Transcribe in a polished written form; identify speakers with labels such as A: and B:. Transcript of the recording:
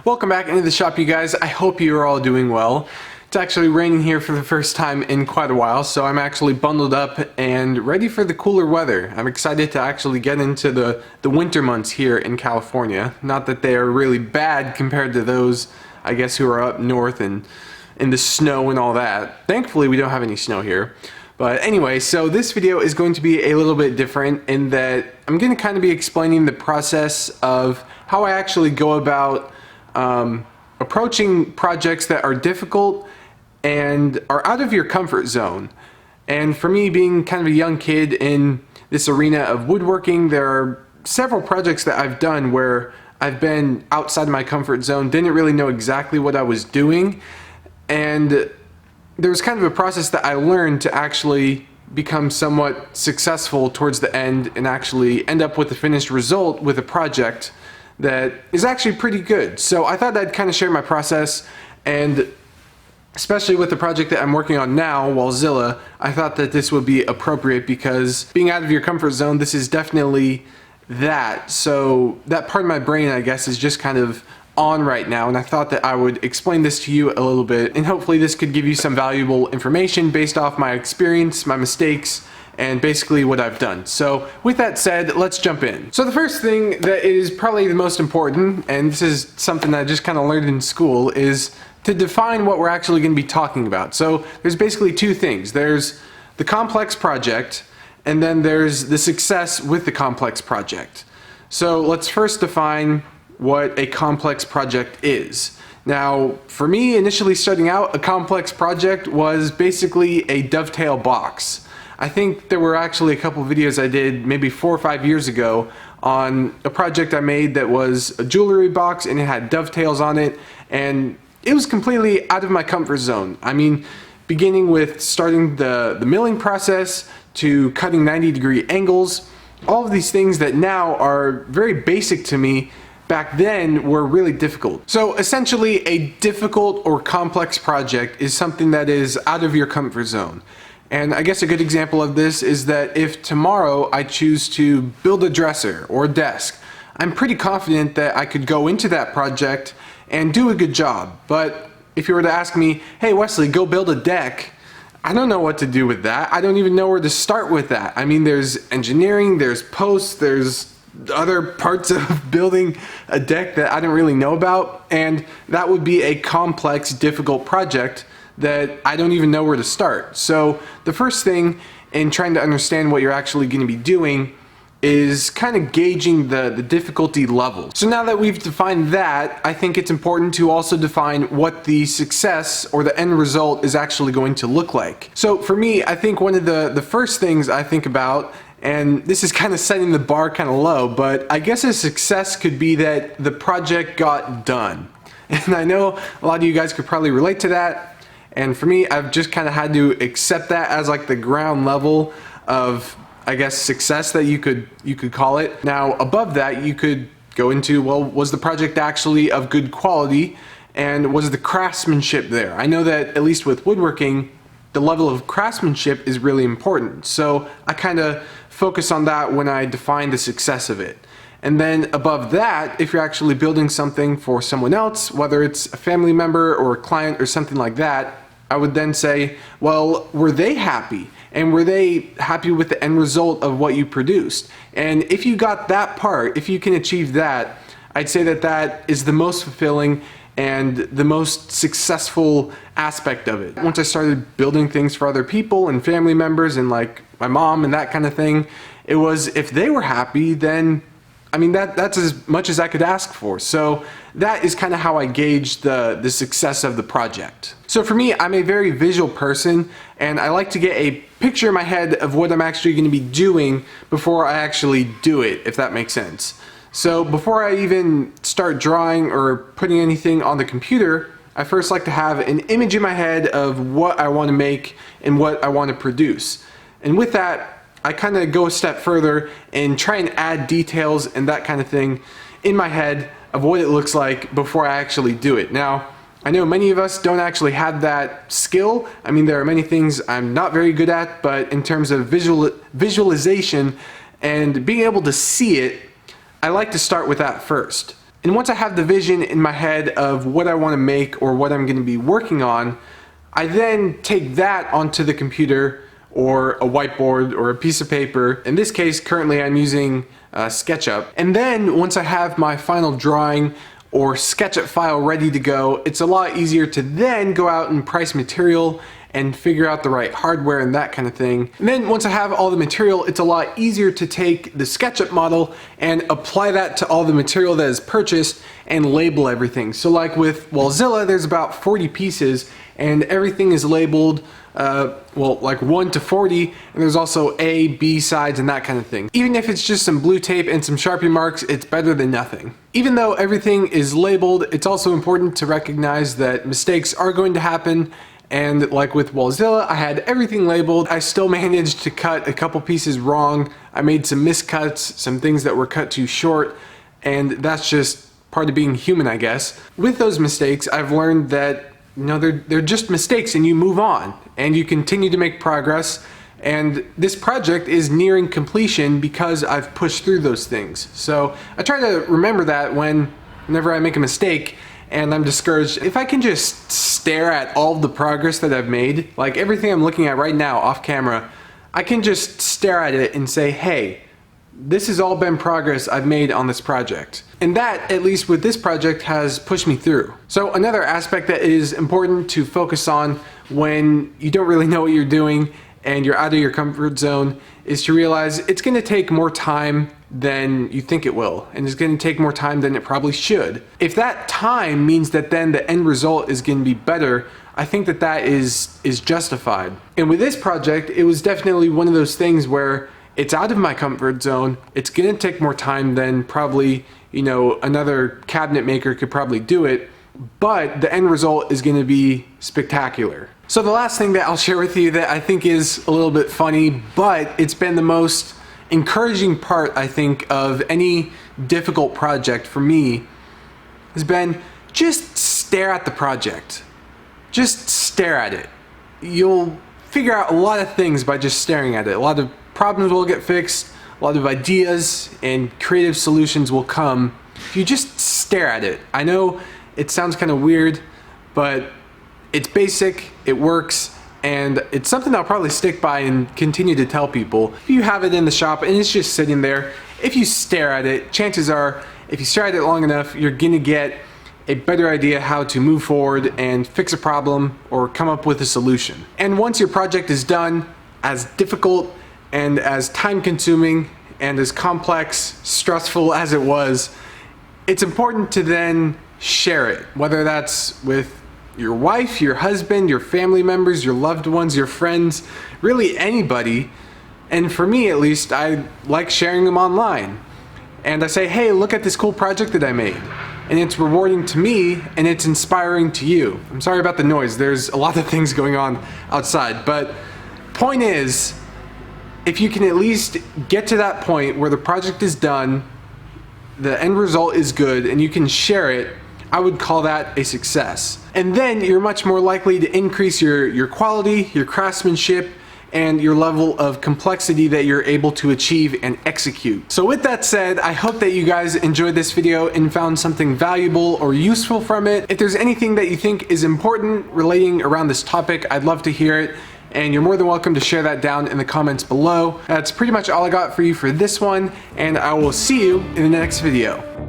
A: Welcome back into the shop, you guys. I hope you are all doing well. It's actually raining here for the first time in quite a while, so I'm actually bundled up and ready for the cooler weather. I'm excited to actually get into the winter months here in California. Not that they are really bad compared to those, I guess, who are up north and in the snow and all that. Thankfully, we don't have any snow here. But anyway, so this video is going to be a little bit different in that I'm going to kind of be explaining the process of how I actually go about approaching projects that are difficult and are out of your comfort zone. And for me, being kind of a young kid in this arena of woodworking, there are several projects that I've done where I've been outside of my comfort zone, didn't really know exactly what I was doing, and there was kind of a process that I learned to actually become somewhat successful towards the end and actually end up with a finished result with a project that is actually pretty good. So I thought I'd kind of share my process, and especially with the project that I'm working on now, Wallzilla, I thought that this would be appropriate because being out of your comfort zone, this is definitely that. So that part of my brain, I guess, is just kind of on right now, and I thought that I would explain this to you a little bit, and hopefully this could give you some valuable information based off my experience, my mistakes, and basically what I've done. So with that said, let's jump in. So the first thing that is probably the most important, and this is something that I just kind of learned in school, is to define what we're actually going to be talking about. So there's basically two things. There's the complex project, and then there's the success with the complex project. So let's first define what a complex project is. Now, for me, initially starting out, a complex project was basically a dovetail box. I think there were actually a couple of videos I did maybe 4 or 5 years ago on a project I made that was a jewelry box and it had dovetails on it, and it was completely out of my comfort zone. I mean, beginning with starting the milling process to cutting 90-degree angles, all of these things that now are very basic to me back then were really difficult. So essentially, a difficult or complex project is something that is out of your comfort zone. And I guess a good example of this is that if tomorrow I choose to build a dresser or a desk, I'm pretty confident that I could go into that project and do a good job. But if you were to ask me, hey Wesley, go build a deck, I don't know what to do with that. I don't even know where to start with that. I mean, there's engineering, there's posts, there's other parts of building a deck that I don't really know about, and that would be a complex, difficult project that I don't even know where to start. So the first thing in trying to understand what you're actually going to be doing is kind of gauging the difficulty level. So now that we've defined that, I think it's important to also define what the success or the end result is actually going to look like. So for me, I think one of the first things I think about, and this is kind of setting the bar kind of low, but I guess a success could be that the project got done. And I know a lot of you guys could probably relate to that. And for me, I've just kind of had to accept that as like the ground level of, I guess, success that you could call it. Now, above that, you could go into, well, was the project actually of good quality, and was the craftsmanship there? I know that at least with woodworking, the level of craftsmanship is really important. So I kind of focus on that when I define the success of it. And then above that, if you're actually building something for someone else, whether it's a family member or a client or something like that, I would then say, well, were they happy? And were they happy with the end result of what you produced? And if you got that part, if you can achieve that, I'd say that that is the most fulfilling and the most successful aspect of it. Once I started building things for other people and family members and like my mom and that kind of thing, it was if they were happy, then I mean, that's as much as I could ask for. So that is kind of how I gauge the success of the project. So for me, I'm a very visual person, and I like to get a picture in my head of what I'm actually going to be doing before I actually do it, if that makes sense. So before I even start drawing or putting anything on the computer, I first like to have an image in my head of what I want to make and what I want to produce. And with that, I kind of go a step further and try and add details and that kind of thing in my head of what it looks like before I actually do it. Now, I know many of us don't actually have that skill. I mean, there are many things I'm not very good at, but in terms of visualization and being able to see it, I like to start with that first. And once I have the vision in my head of what I want to make or what I'm going to be working on, I then take that onto the computer or a whiteboard or a piece of paper. In this case, currently I'm using SketchUp. And then once I have my final drawing or SketchUp file ready to go, it's a lot easier to then go out and price material and figure out the right hardware and that kind of thing. And then once I have all the material, it's a lot easier to take the SketchUp model and apply that to all the material that is purchased and label everything. So like with Wallzilla, there's about 40 pieces and everything is labeled well, like 1 to 40, and there's also A, B sides and that kind of thing. Even if it's just some blue tape and some Sharpie marks, it's better than nothing. Even though everything is labeled, it's also important to recognize that mistakes are going to happen. And like with Wallzilla, I had everything labeled. I still managed to cut a couple pieces wrong. I made some miscuts, some things that were cut too short, and that's just part of being human, I guess. With those mistakes, I've learned that they're just mistakes and you move on and you continue to make progress. And this project is nearing completion because I've pushed through those things. So I try to remember that whenever I make a mistake and I'm discouraged, if I can just stare at all the progress that I've made, like everything I'm looking at right now off camera, I can just stare at it and say, hey, this has all been progress I've made on this project. And that, at least with this project, has pushed me through. So another aspect that is important to focus on when you don't really know what you're doing and you're out of your comfort zone is to realize it's going to take more time than you think it will, and it's going to take more time than it probably should. If that time means that then the end result is going to be better, I think that that is justified. And with this project, it was definitely one of those things where it's out of my comfort zone. It's going to take more time than probably, another cabinet maker could probably do it, but the end result is going to be spectacular. So the last thing that I'll share with you that I think is a little bit funny, but it's been the most encouraging part, I think, of any difficult project for me has been just stare at the project. Just stare at it. You'll figure out a lot of things by just staring at it. A lot of problems will get fixed, a lot of ideas and creative solutions will come if you just stare at it. I know it sounds kind of weird, but it's basic, it works, and it's something I'll probably stick by and continue to tell people. If you have it in the shop and it's just sitting there, if you stare at it, chances are, if you stare at it long enough, you're gonna get a better idea how to move forward and fix a problem or come up with a solution. And once your project is done, as difficult and as time-consuming and as complex, stressful as it was, it's important to then share it, whether that's with your wife, your husband, your family members, your loved ones, your friends, really anybody. And for me at least, I like sharing them online. And I say, hey, look at this cool project that I made. And it's rewarding to me and it's inspiring to you. I'm sorry about the noise, there's a lot of things going on outside, but point is, if you can at least get to that point where the project is done, the end result is good, and you can share it, I would call that a success. And then you're much more likely to increase your quality, your craftsmanship, and your level of complexity that you're able to achieve and execute. So with that said, I hope that you guys enjoyed this video and found something valuable or useful from it. If there's anything that you think is important relating around this topic, I'd love to hear it. And you're more than welcome to share that down in the comments below. That's pretty much all I got for you for this one, and I will see you in the next video.